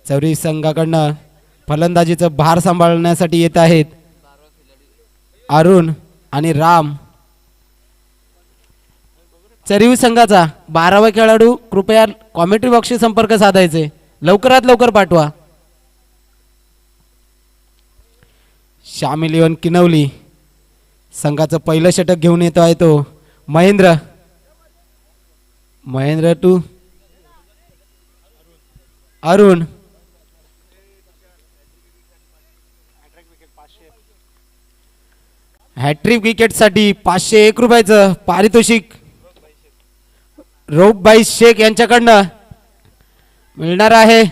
चौरी संघाकडनं फलंदाजीचं भार सांभाळण्यासाठी येत आहेत अरुण आणि राम. चरीव संघाचा 12वा खेळाडू कृपया कॉमेंट्री बॉक्सशी संपर्क साधायचे, लवकरात लवकर पाठवा. श्याम इलेव्हन किनवली संघाचं पहिलं षटक घेऊन येतो आहे तो महेंद्र. महेंद्र टू अरुण. हॅट्रिक विकेटसाठी 501 रुपयाचं पारितोषिक रौफभाई शेख यांच्याकडनं मिळणार आहे.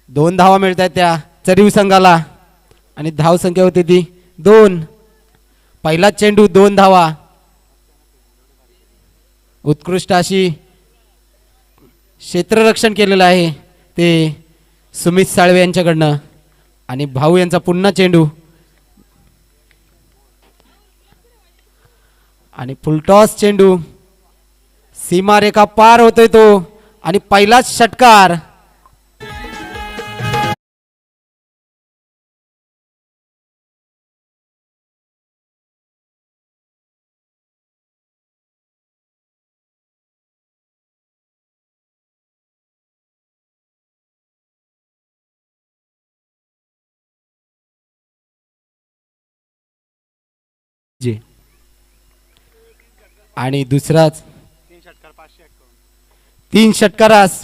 दोन धावा मिळत आहेत त्या चरीव संघाला आणि धाव संख्या होती ती 2. पहिला चेंडू 2 धावा. उत्कृष्ट अशी क्षेत्ररक्षण केलेलं आहे ते सुमित साळवे यांच्याकडनं आणि भाऊ यांचा पुन्हा चेंडू आणि फुलटॉस चेंडू सीमारेखा पार होतोय तो आणि पहिलाच षटकार. जी आणि दुसराच 3 षटकारास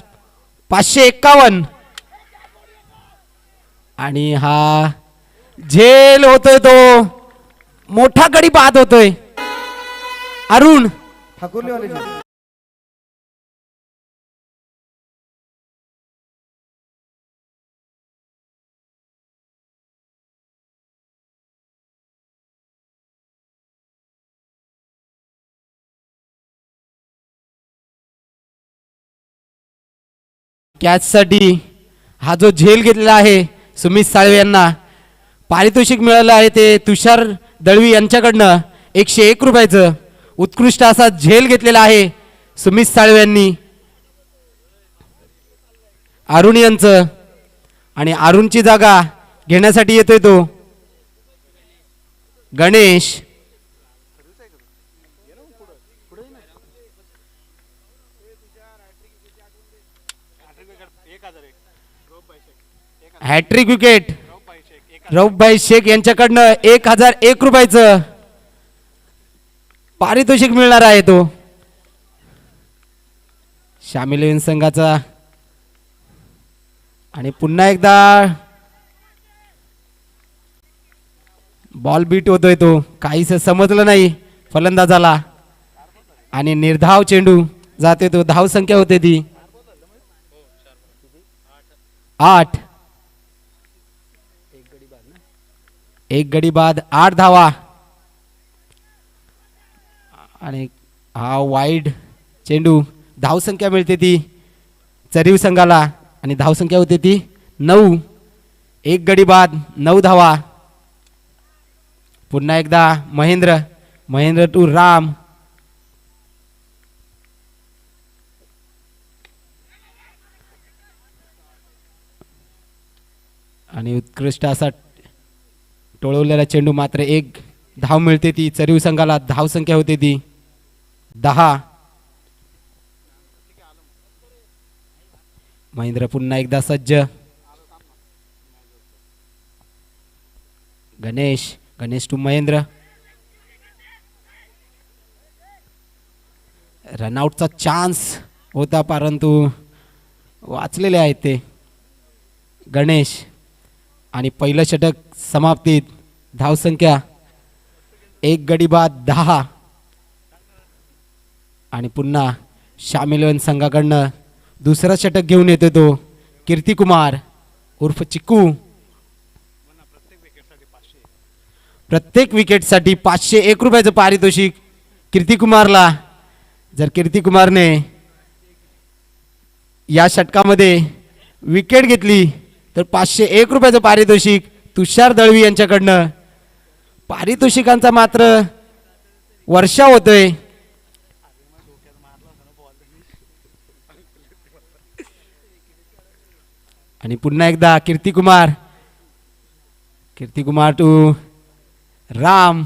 551 आणि हा झेल होतोय तो मोठा गडी बाद होतोय अरुण. कॅचसाठी हा जो झेल घेतलेला आहे सुमित साळवे यांना पारितोषिक मिळालं आहे ते तुषार दळवी यांच्याकडनं 101 रुपयाचं उत्कृष्ट असा झेल घेतलेला आहे सुमित साळवे यांनी अरुण यांचं. आणि अरुणची जागा घेण्यासाठी येतोय तो गणेश. हॅट्रिक विकेट रौफभाई शेख यांच्याकडनं 1001 रुपयाचं पारितोषिक मिळणार आहे तो श्याम इलेव्हन संघाचा. आणि पुन्हा एकदा बॉल बीट होतोय तो काहीच समजलं नाही फलंदाजाला आणि निर्धाव चेंडू जाते तो. धाव संख्या होते ती 8. एक गडी बाद 8 धावा आणि हा वाईड चेंडू. धाव संख्या मिळते ती चरीव संघाला आणि धाव संख्या होते ती 9. एक गडी बाद 9 धावा. पुन्हा एकदा महेंद्र टू राम. आणि उत्कृष्ट असा टोळवलेला चेंडू मात्र 1 धाव मिळते ती चरीव संघाला. धाव संख्या होते ती 10. महेंद्र पुन्हा एकदा सज्ज. गणेश टू महेंद्र. रनआउटचा चान्स होता परंतु वाचलेले आहेत ते गणेश. आणि पहिलं षटक समाप्तीत. धाव संख्या 1 गडी बाद 10. आणि पुन्हा श्याम इलेव्हन संघाकडनं दुसरा षटक घेऊन येतो तो कीर्तिकुमार उर्फ चिक्कू. प्रत्येक विकेटसाठी 501 रुपयाचं पारितोषिक कीर्तिकुमारला. जर कीर्तिकुमारने या षटकामध्ये विकेट घेतली तर 501 रुपयाचं पारितोषिक तुषार दळवी यांच्याकडनं. पारितोषिकांचा मात्र वर्षा होतोय आणि पुन्हा एकदा कीर्तिकुमार, कीर्तिकुमार टू राम.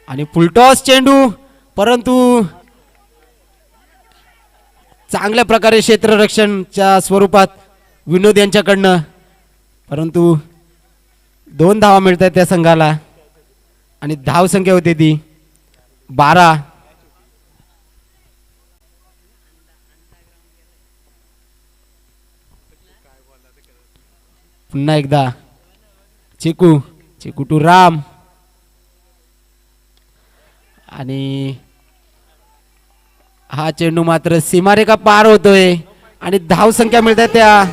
आणि फुलटॉस चेंडू, परंतु चांगल्या प्रकारे क्षेत्ररक्षणच्या स्वरूपात विनोद यांच्याकडनं, परंतु 2 धावा मिळत आहेत त्या संघाला आणि धाव संख्या होती ती 12. पुन्हा एकदा चिकू, चिकू टू राम. आणि हा चेंडू मात्र सीमारेखा पार होतोय आणि धाव संख्या मिळतात त्या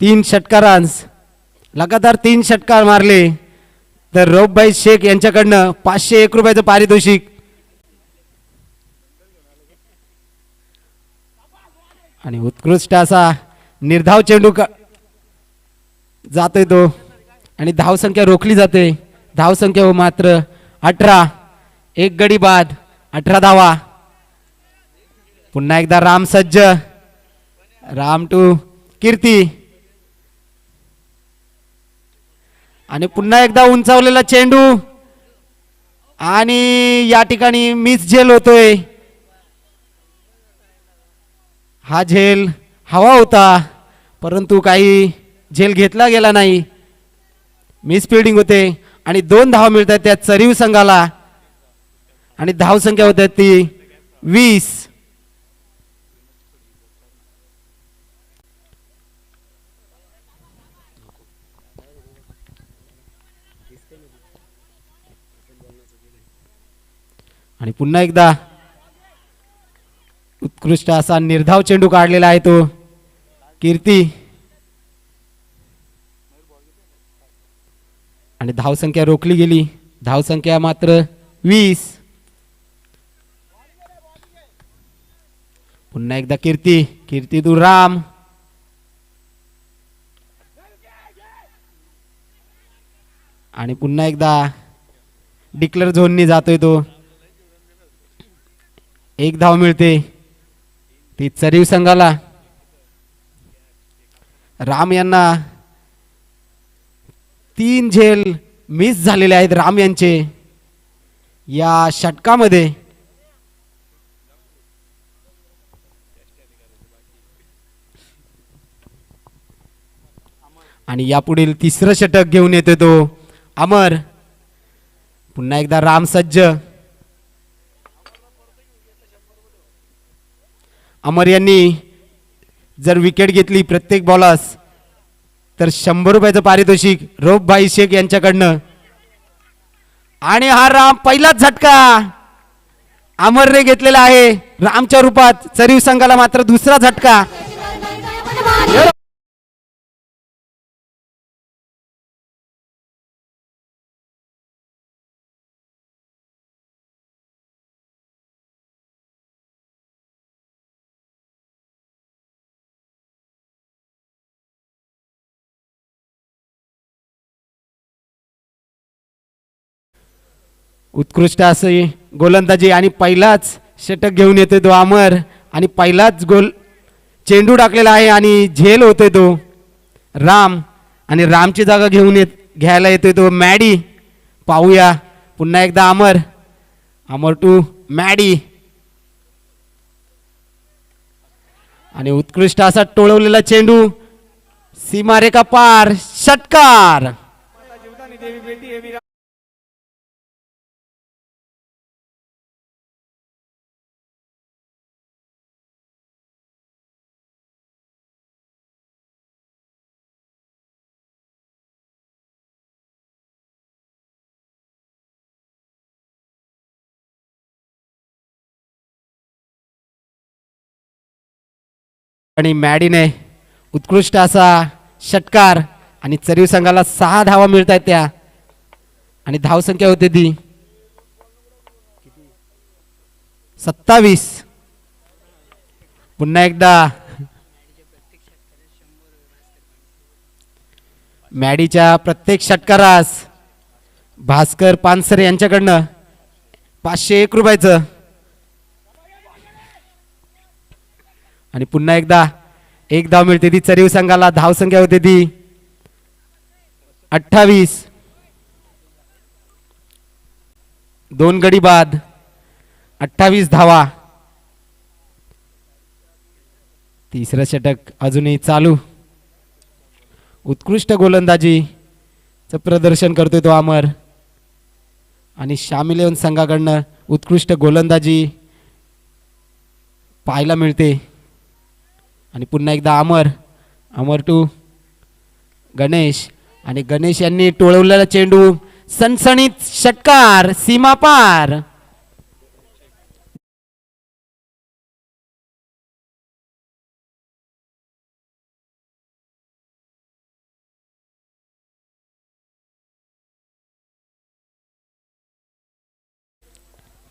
3 षटकारांस लगातार 3 षटकार मारले तर रौफभाई शेख यांच्याकडनं 501 रुपयाचं पारितोषिक. आणि उत्कृष्ट असा निर्धाव चेंडू जातोय तो आणि धाव संख्या रोखली जाते. धाव संख्या हो मात्र 18. एक गडी बाद, 18 धावा. पुन्हा एकदा राम सज्ज, राम टू कीर्ती. आणि पुन्हा एकदा उंचावलेला चेंडू आणि या ठिकाणी मिस झेल होतोय. हा झेल हवा होता परंतु काही झेल घेतला गेला नाही. मिस फिल्डिंग होते आणि 2 धावा मिळतात त्या चरीव संघाला आणि धाव संख्या होते ती 20. आणि पुन्हा एकदा उत्कृष्ट असा निर्धाव चेंडू काढलेला आहे तो कीर्ती. आणि धाव संख्या रोखली गेली. धाव संख्या मात्र 20. पुन्हा एकदा कीर्ती, कीर्ती तू राम. आणि पुन्हा एकदा डिक्लेअर झोननी जातोय तो. 1 धाव मिळते ती चरीव संघाला. राम यांना 3 झेल मिस झालेले आहेत राम यांचे या षटकामध्ये. आणि यापुढील 3रं षटक घेऊन येतो तो अमर. पुन्हा एकदा राम सज्ज. अमर यांनी जर विकेट घेतली प्रत्येक बॉलर्स तर 100 रुपयाचं पारितोषिक रौफभाई शेख यांच्याकडनं. आणि हा राम पहिलाच झटका अमरने घेतलेला आहे रामच्या रूपात. चरीव संघाला मात्र 2रा झटका. उत्कृष्ट असे गोलंदाजी आणि पहिलाच षटक घेऊन येतोय तो अमर. आणि पहिलाच गोल चेंडू टाकलेला आहे आणि झेल होतोय तो राम. आणि रामची जागा घ्यायला येतोय तो मॅडी. पाहूया पुन्हा एकदा अमर, अमर टू मॅडी. आणि उत्कृष्ट असा टोळवलेला चेंडू सीमारेखा पार, षटकार. आणि मॅडीने उत्कृष्ट असा षटकार आणि चरीव संघाला 6 धावा मिळत आहेत त्या आणि धावसंख्या होते ती 27. पुन्हा एकदा मॅडीच्या प्रत्येक षटकारास भास्कर पानसरे यांच्याकडनं 501 रुपयाचं आणि पुन्हा एकदा एक धाव मिळते ती चरीव संघाला. धावसंख्या होते ती 28. 2 गडी बाद 28 धावा. तिसरं षटक अजूनही चालू. उत्कृष्ट गोलंदाजीचं प्रदर्शन करतोय तो अमर आणि शामिल येऊन संघाकडनं उत्कृष्ट गोलंदाजी पाहायला मिळते. आणि पुन्हा एकदा अमर टू गणेश आणि गणेश यांनी टोळवलेला चेंडू सणसणीत षटकार सीमा पार.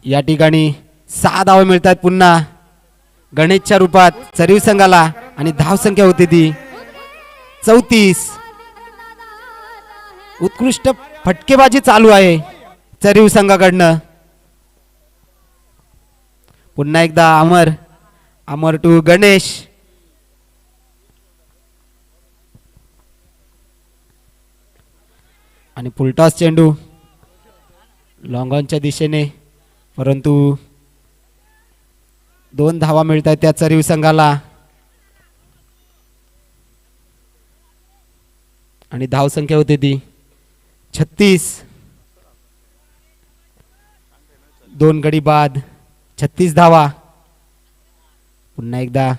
या ठिकाणी 6 धावा मिळतात पुन्हा गणेशच्या रूपात चरीव संघाला आणि धावसंख्या होती ती 34. उत्कृष्ट फटकेबाजी चालू आहे चरीव संघाकडनं. पुन्हा एकदा अमर टू गणेश आणि फुलटॉस चेंडू लॉंग ऑनच्या दिशेने, परंतु 2 धावा मिळत आहेत त्या चरीव संघाला आणि धावसंख्या होती ती 36. 2 गडी बाद 36 धावा. पुन्हा एकदा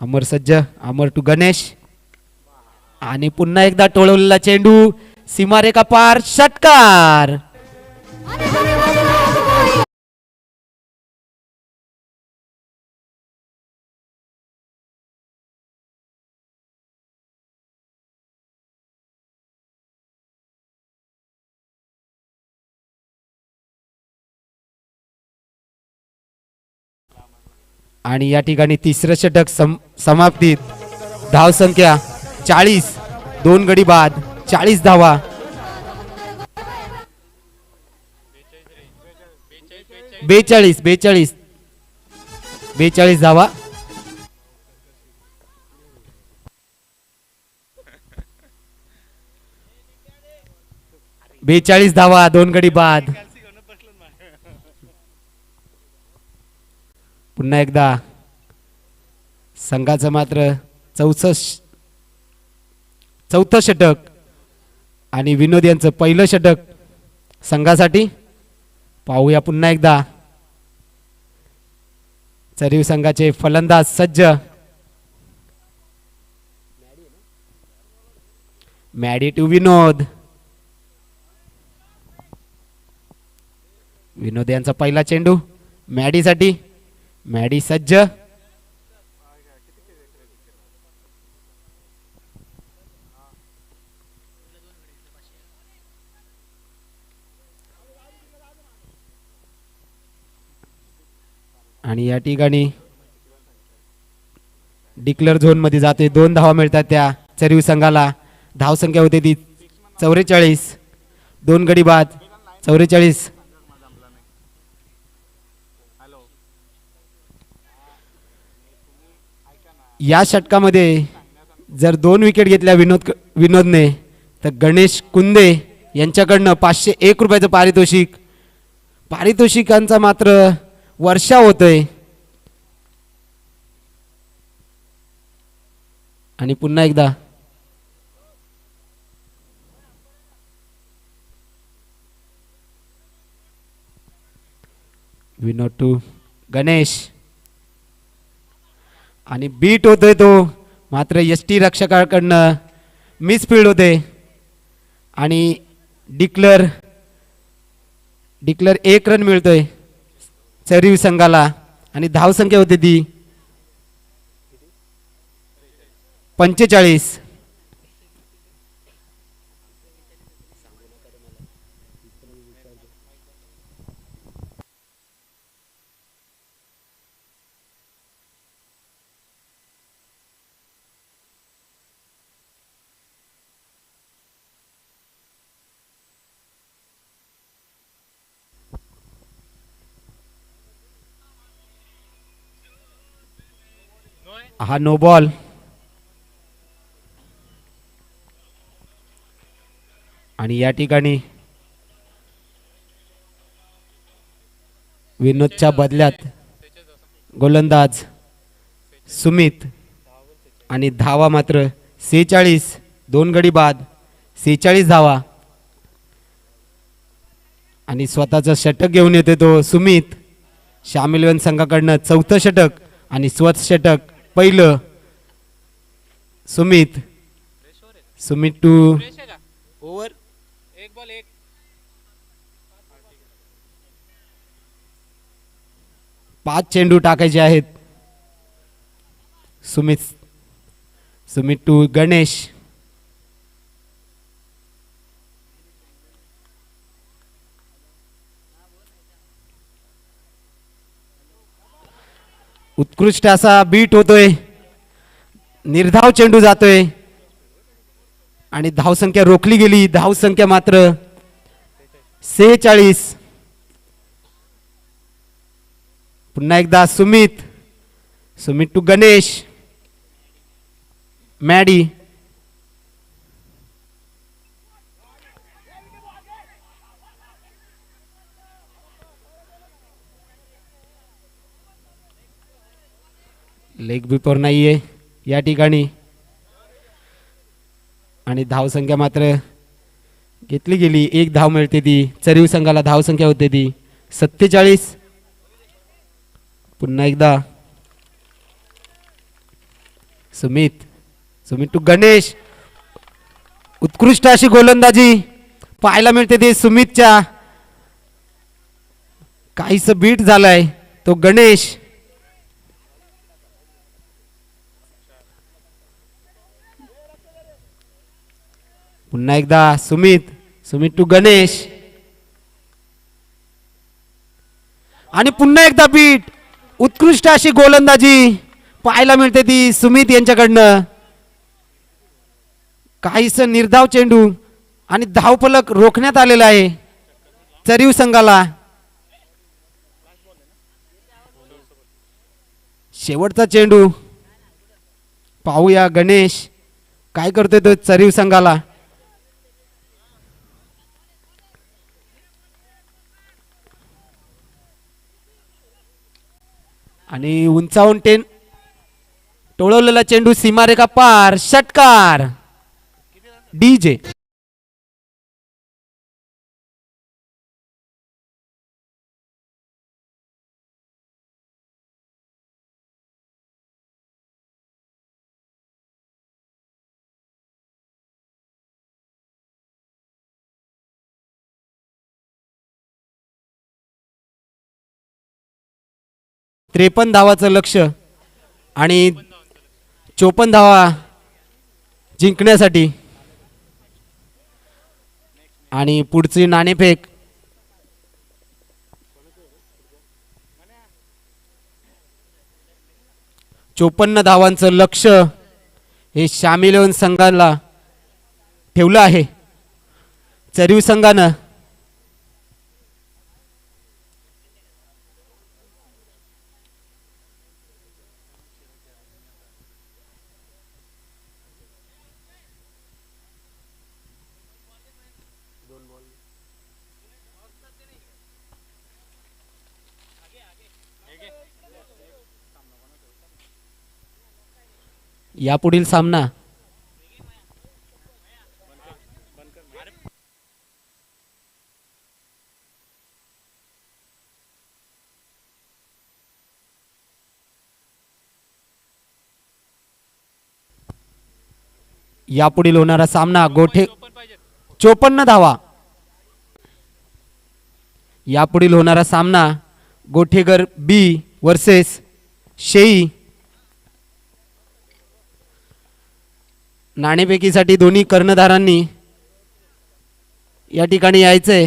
अमर सज्ज, अमर टू गणेश आणि पुन्हा एकदा टोळवलेला चेंडू सीमारेखा पार षटकार. आणि या ठिकाणी तिसरं षटक समाप्तीत. धावसंख्या 40. 2 गडी बाद 40 धावा. बेचाळीस धावा. बेचाळीस धावा 2 गडी बाद. पुन्हा एकदा संघाचं मात्र चौथं षटक आणि विनोद यांचं पहिलं षटक संघासाठी. पाहूया पुन्हा एकदा चरीव संघाचे फलंदाज सज्ज. मॅडी टू विनोद यांचा पहिला चेंडू मॅडीसाठी. मॅडी सज्ज आणि या ठिकाणी डिक्लेअर झोन मध्ये जाते. 2 धावा मिळतात त्या चरीव संघाला. धावसंख्या होते ती 44. 2 गडी बाद 44. या षटकामध्ये जर 2 विकेट घेतल्या विनोदने तर गणेश कुंदे यांच्याकडनं 501 रुपयाचं पारितोषिकांचा मात्र वर्षा होतोय. आणि पुन्हा एकदा विनोद टू गणेश आणि बीट होतोय तो, मात्र एसटी रक्षकाकडनं मिसफील्ड होते आणि डिक्लेअर 1 रन मिळतोय चरीव संघाला आणि धावसंख्या होते ती 45. हा नो बॉल. आणि या ठिकाणी विनोदच्या बदल्यात गोलंदाज सुमित आणि धावा मात्र 46. 2 गडी बाद 46 धावा. आणि स्वतःचं षटक घेऊन येते तो सुमित. शामिलवन संघाकडनं 4थं षटक आणि स्वत षटक पहिलं. सुमित टू ओव्हर 5 चेंडू टाकायचे आहेत. सुमित टू गणेश. उत्कृष्ट असा बीट होतोय. निर्धाव चेंडू जातोय आणि धावसंख्या रोखली गेली. धावसंख्या मात्र 46. पुन्हा एकदा Sumit to Ganesh. Maddy leg before नाहीये या ठिकाणी. आणि धावसंख्या मात्र घेतली गेली. 1 धाव मिळते ती. चरीव संघाला धावसंख्या होते ती 47. पुन्हा एकदा सुमित टू गणेश. उत्कृष्ट अशी गोलंदाजी पाहायला मिळते ती सुमितच्या. काहीस बीट झालाय तो गणेश. पुन्हा एकदा सुमित टू गणेश. आणि पुन्हा एकदा बीट. उत्कृष्ट अशी गोलंदाजी पाहायला मिळते ती सुमित यांच्याकडनं. काहीस निर्धाव चेंडू आणि धावफलक रोखण्यात आलेला आहे चरीव संघाला. शेवटचा चेंडू पाहूया गणेश काय करतोय तो चरीव संघाला. आणि उंचावून टोळवलेला चेंडू सीमारेखा पार. षटकार डीजे. त्रेपन्न धावाचं लक्ष आणि 54 धावा जिंकण्यासाठी. आणि पुढची नाणेफेक 54 धावांचं लक्ष हे शामिल संघाला ठेवलं आहे चरीव संघानं. यापुढील सामना यापुढील होणारा सामना गोठे 54 धावा. यापुढील होणारा सामना गोठेगर बी वर्सेस शेई. नाणेफेकीसाठी दोन्ही कर्णधारांनी या ठिकाणी यायचंय.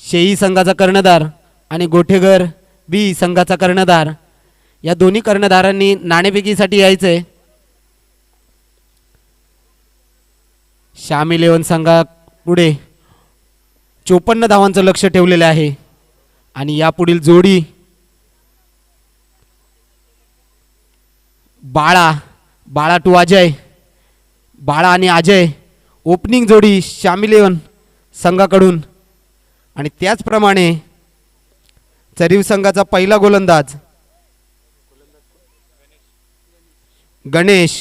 शेई संघाचा कर्णधार आणि गोठेघर बी संघाचा कर्णधार या दोन्ही कर्णधारांनी नाणेफेकीसाठी यायचंय. श्याम इलेव्हन संघापुढे 54 धावांचं लक्ष ठेवलेलं आहे आणि यापुढील जोडी बाळा टू अजय, बाळा आणि अजय ओपनिंग जोडी श्याम इलेव्हन संघाकडून. आणि त्याचप्रमाणे चरीव संघाचा पहिला गोलंदाज गणेश,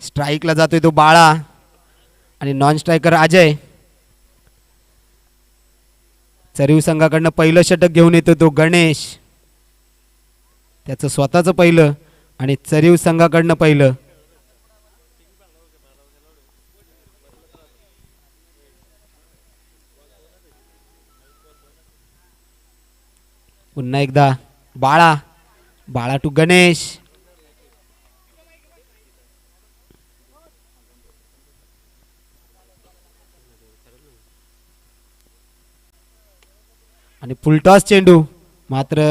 स्ट्राईकला जातोय तो बाळा आणि नॉन स्ट्रायकर अजय. चरीव संघाकडनं पहिलं षटक घेऊन येतो तो गणेश, त्याचं स्वतःचं पहिलं आणि चरीव संघाकडनं पहिलं. पुन्हा एकदा बाळा टू गणेश. आणि फुलटॉस चेंडू, मात्र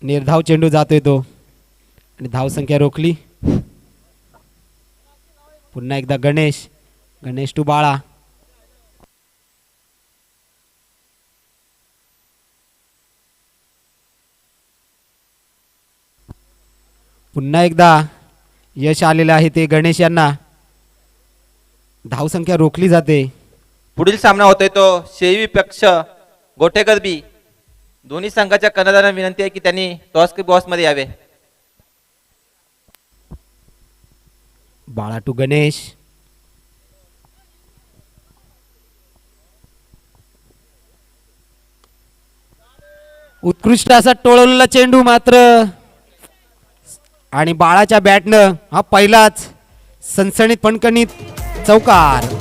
निर्धाव चेंडू जातोय तो आणि धावसंख्या रोखली. पुन्हा एकदा गणेश टू बाळा. पुन्हा एकदा यश आलेलं आहे ते गणेश यांना. धावसंख्या रोखली जाते. पुढील सामना होतोय तो शेवी पक्ष गोठेकर बी. दोन्ही संघाच्या कर्णधारांना विनंती आहे की त्यांनी टॉस बॉक्स मध्ये यावे. बाळा टू गणेश. उत्कृष्ट असा टोळवलेला चेंडू, मात्र आणि बाळाच्या बॅटनं हा पहिलाच सनसणीत फणकणीत चौकार.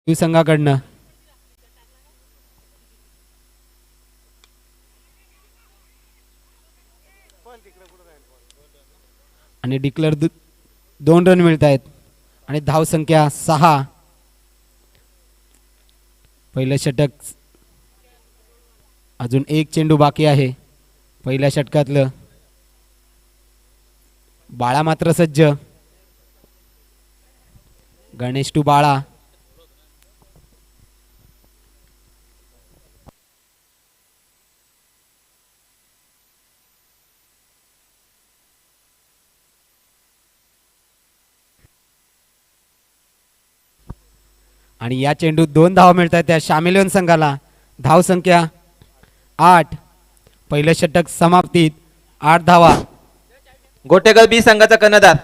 संघाकडनं आणि डिक्लेअर 2 रन मिळत आहेत आणि धावसंख्या 6. पहिलं षटक, अजून एक चेंडू बाकी आहे पहिल्या षटकातलं. बाळा मात्र सज्ज. गणेश टू बाळा. आणि या चेंडूत 2 धावा मिळत आहेत त्या श्याम इलेव्हन संघाला. धावसंख्या 8. पहिलं षटक समाप्तीत 8 धावा. गोटेकर बी संघाचा कर्णधार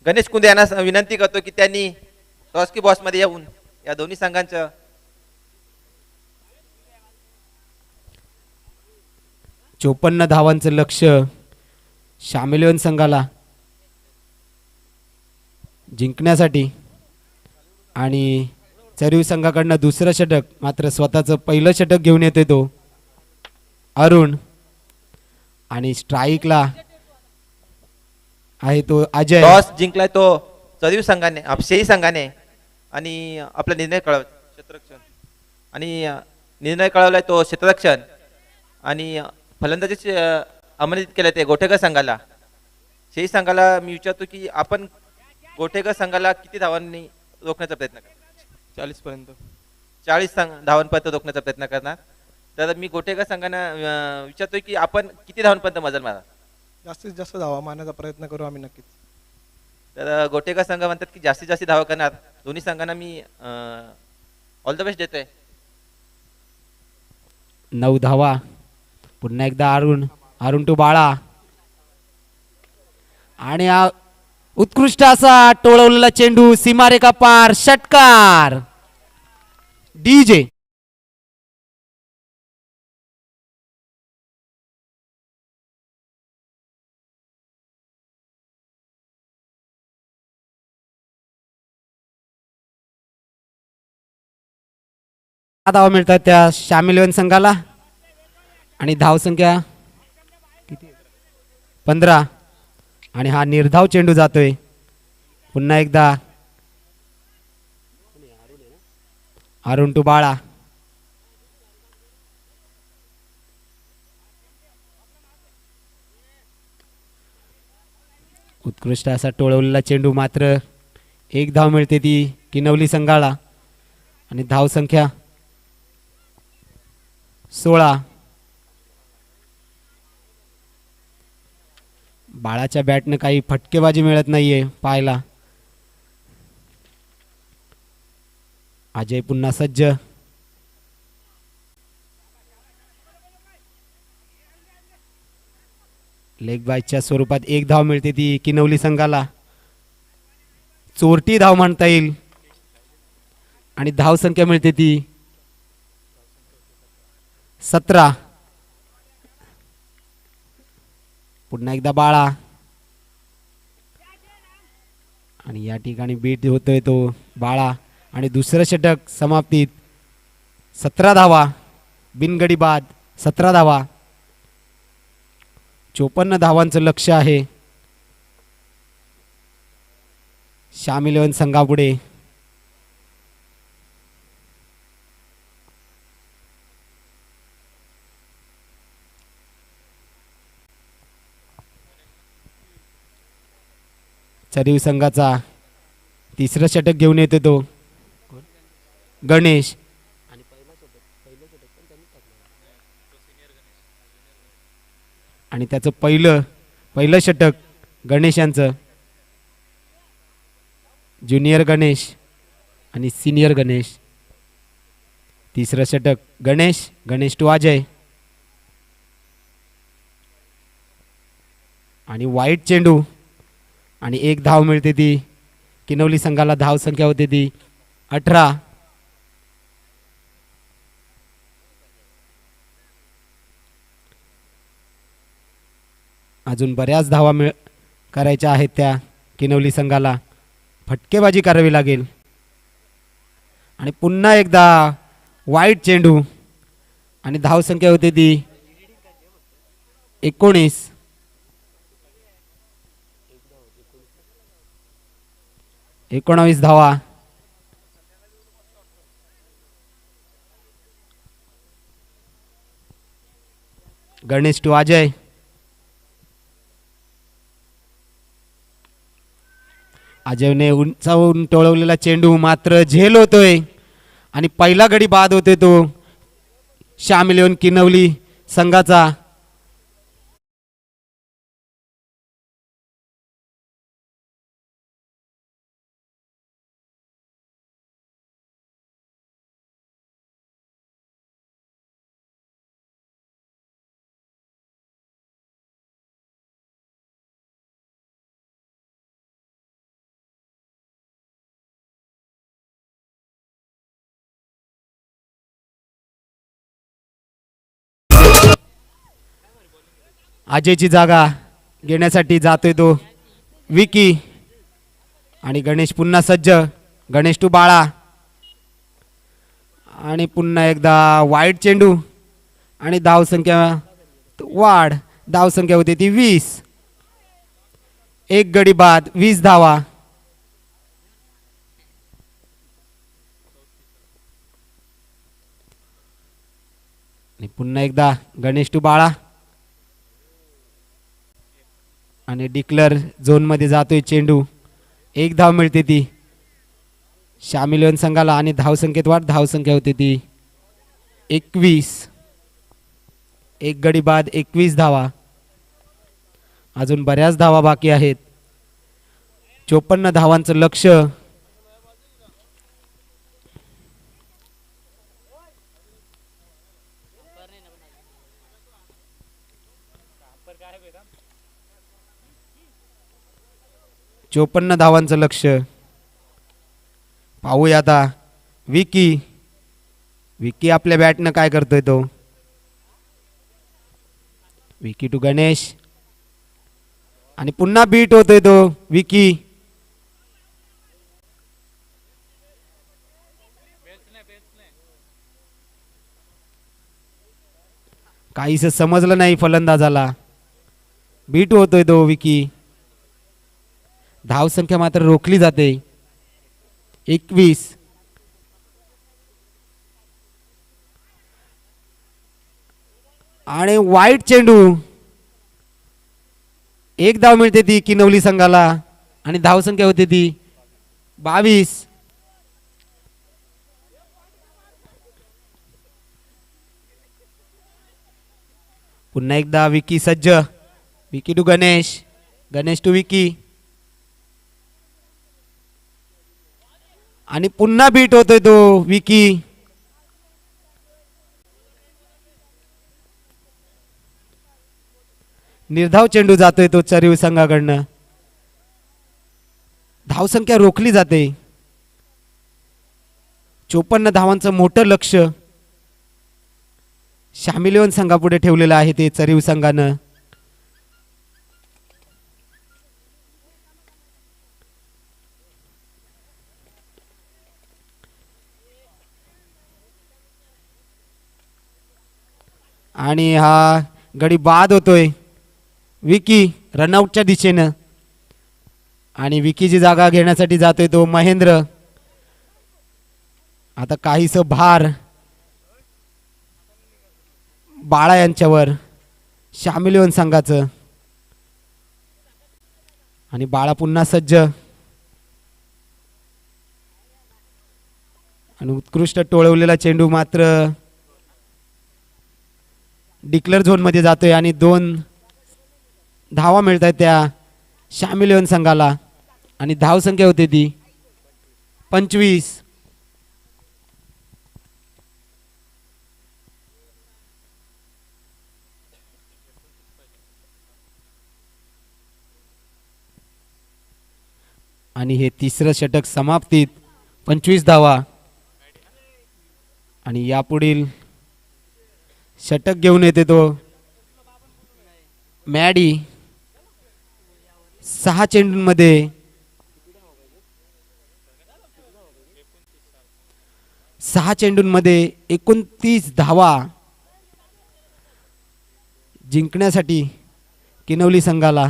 गणेश कुंदे यांना विनंती करतो की त्यांनी टॉस बॉक्स मध्ये येऊन या दोन्ही संघांचं 54 धावांचं लक्ष श्याम इलेव्हन संघाला जिंकण्यासाठी. आणि चरीव संघाकडनं दुसरं षटक, मात्र स्वतःचं पहिलं षटक घेऊन येते तो अरुण. आणि स्ट्राईकला आहे तो अजय. टॉस जिंकलाय तो चरीव संघाने, शेही संघाने. आणि आपला निर्णय क्षेत्ररक्षण आणि निर्णय कळवलाय तो क्षेत्ररक्षण. आणि फलंदाजी अमर्यादित केलं ते गोठेकर संघाला. शेही संघाला मी विचारतो की आपण गोठेकर संघाला किती धावांनी रोखण्याचा प्रयत्न करा. 40 पर्यंत. 40 धावांपर्यंत रोखण्याचा प्रयत्न करणार. तर मी गोटेगाव संघांना विचारतोय की आपण किती धावांपर्यंत मजल मारा. जास्तीत जास्त धावा मारण्याचा प्रयत्न करू आम्ही नक्कीच. तर गोटेगाव संघ म्हणतात की जास्तीत जास्त धावा करणार. दोन्ही संघांना मी ऑल द बेस्ट देतोय. 9 धावा. पुन्हा एकदा अरुण टू बाळा आणि उत्कृष्ट असा टोळवलेला चेंडू सीमारेखा पार षटकार. डीजे धावा मिळतात त्या शामिल इलेव्हन संघाला आणि धावसंख्या किती 15 आणि हा निर्धाव चेंडू जातोय. पुन्हा एकदा अरुण टू बाळा उत्कृष्ट असा टोळवलेला चेंडू मात्र एक धाव मिळते ती किनवली संघाला आणि धाव संख्या 16. बाळाच्या बॅटने काही फटकेबाजी मिळत नाहीये पाहायला. अजय पुन्हा सज्ज. लेग बायच्या स्वरूपात एक धाव मिळते ती किनवली संघाला. चोरटी धाव म्हणता येईल आणि धाव संख्या मिळते ती 17. पुन्हा एकदा बाळा आणि या ठिकाणी बीट होतोय तो बाळा आणि दुसरं षटक समाप्तीत. 17 धावा बिनगडी बाद. 17 धावा. 54 धावांचं लक्ष आहे शाम इलेव्हन संघापुढे. चरीव संघाचा तिसरं षटक घेऊन येतो तो गणेश आणि त्याचं पहिलं षटक गणेश यांचं. ज्युनियर गणेश आणि सिनियर गणेश. तिसरं षटक गणेश टू अजय आणि वाईट चेंडू आणि एक धाव मिळते ती किनवली संघाला. धाव संख्या होते ती 18. अजून बऱ्याच धावा करायच्या आहेत त्या किनवली संघाला. फटकेबाजी करावी लागेल आणि पुन्हा एकदा वाईट चेंडू आणि धाव संख्या होते ती 19. 19 धावा. गणेश टू अजय. अजयने उंचावून टोळवलेला चेंडू मात्र झेल होतोय आणि पहिला गडी बाद होतोय तो शाम इलेव्हन किनवली संघाचा. अजयची जागा घेण्यासाठी जातोय तो विकी आणि गणेश पुन्हा सज्ज. गणेश टू बाळा आणि पुन्हा एकदा वाईट चेंडू आणि धाव संख्या वाढ. धाव संख्या होती ती 20. एक गडी बाद. 20 धावा. आणि पुन्हा एकदा गणेश टू बाळा आणि डिक्लर झोन मध्ये जातोय चेंडू. एक धाव मिळते ती शामिल संघाला आणि धावसंख्येत वाढ. धावसंख्या होती ती 21. एक गडी बाद 21 धावा. अजून बऱ्याच धावा बाकी आहेत. 54 धावांचं लक्ष. चोपन्न धावांचं लक्ष. पाहूया आता विकी. विकी आपल्या बॅटनं काय करतोय तो. विकी टू गणेश आणि पुन्हा बीट होतोय तो विकी. काहीच समजलं नाही फलंदाजाला. बीट होतोय तो विकी. धावसंख्या मात्र रोखली जाते 21. आणि वाईट चेंडू. एक धाव मिळते ती किनवली संघाला आणि धावसंख्या होते ती 22. पुन्हा एकदा विकी सज्ज. विकी टू गणेश. गणेश टू विकी आणि पुन्हा बीट होतोय तो विकी. निर्धाव चेंडू जातोय तो चरीव संघाकडनं. धावसंख्या रोखली जाते. 54 धावांचं मोठं लक्ष शामिल संघापुढे ठेवलेलं आहे ते चरीव संघानं. आणि हा गडी बाद होतोय विकी रनआउटच्या दिशेनं. आणि विकीची जागा घेण्यासाठी जातोय तो महेंद्र. आता काहीस भार बाळा यांच्यावर शामिल संघाचं. आणि बाळा पुन्हा सज्ज आणि उत्कृष्ट टोळवलेला चेंडू मात्र डिक्लेअर झोन मध्ये जातोय आणि 2 धावा मिळत आहेत त्या शामिल संघाला आणि धावसंख्या होते ती 25. आणि हे तिसरं षटक समाप्तीत 25 धावा. आणि यापुढील षटक घेऊन येते तो मॅडी. 6 चेंडूंमध्ये 29 धावा जिंकण्यासाठी किनवली संघाला.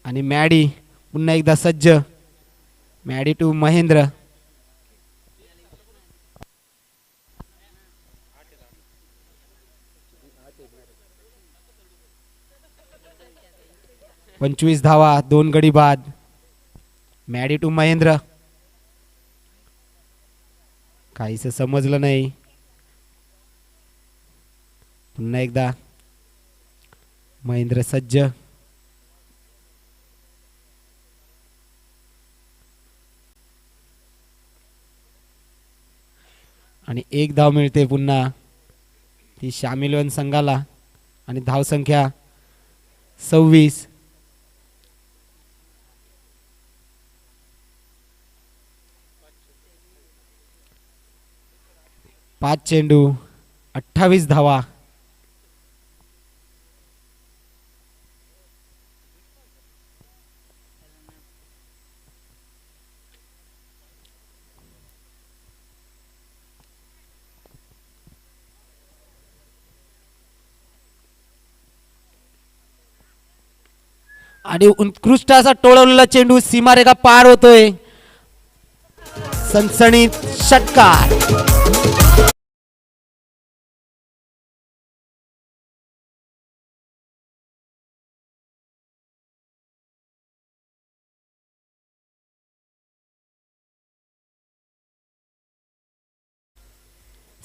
आणि मॅडी पुन्हा एकदा सज्ज. Maddy to Mahendra. पंचवीस धावा 2 गडी बाद. Maddy to Mahendra. काहीच समजलं नाही. पुन्हा एकदा महेंद्र सज्ज. आणि 1 धाव मिळते पुन्हा ती शामिल संघाला आणि धावसंख्या 26. 5 चेंडू 28 धावा. आणि उत्कृष्ट असा टोळवलेला चेंडू सीमारेखा पार होतोय. सनसणीत षटकार.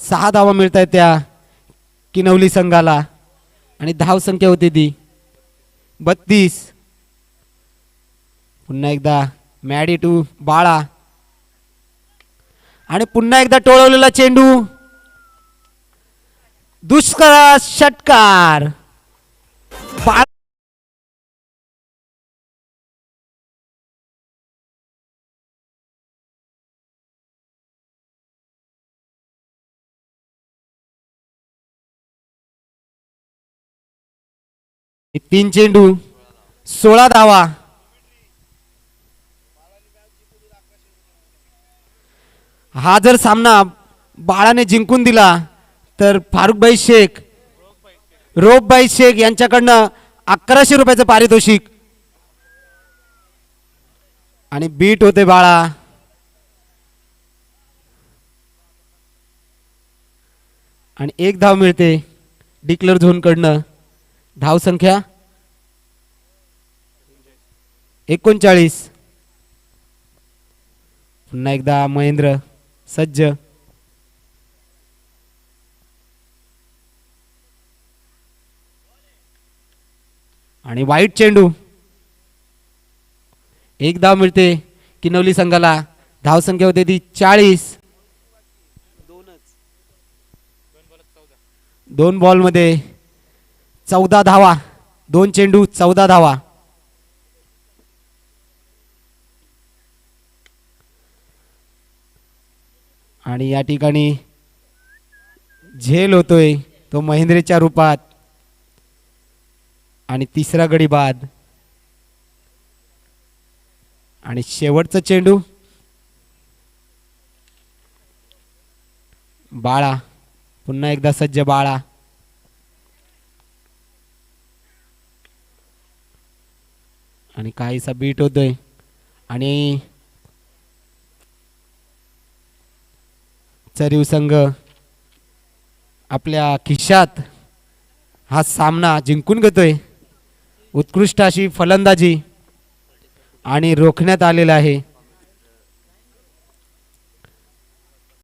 6 धावा मिळत आहेत त्या किनवली संघाला आणि धाव संख्या होती ती 32. पुन्हा एकदा मॅडी टू बाळा आणि पुन्हा एकदा टोळवलेला चेंडू दुष्कर षटकार. बाळा तीन चेंडू 16 धावा. हा जर सामना बाळाने जिंकून दिला तर फारुखभाई शेख रोपभाई शेख यांच्याकडनं 1100 रुपयाचं पारितोषिक आणि बीट होते बाळा. आणि एक धाव मिळते डिक्लेअर झोन कडनं. धाव संख्या 39. पुन्हा एकदा महेंद्र सज्ज आणि वाईट चेंडू. एक धाव मिळते किनवली संघाला. धाव संख्या होते ती 40. 2 बॉल मध्ये 14 धावा. 2 चेंडू 14 धावा. आणि या ठिकाणी झेल होतोय तो महेंद्रच्या रूपात आणि तिसरा गडी बाद आणि शेवटचा चेंडू बाळा. पुन्हा एकदा सज्ज बाळा आणि काहीसा बीट होतोय आणि चरीव संघ आपल्या खिशात हा सामना जिंकून घेतोय. उत्कृष्ट अशी फलंदाजी आणि रोखण्यात आलेला आहे.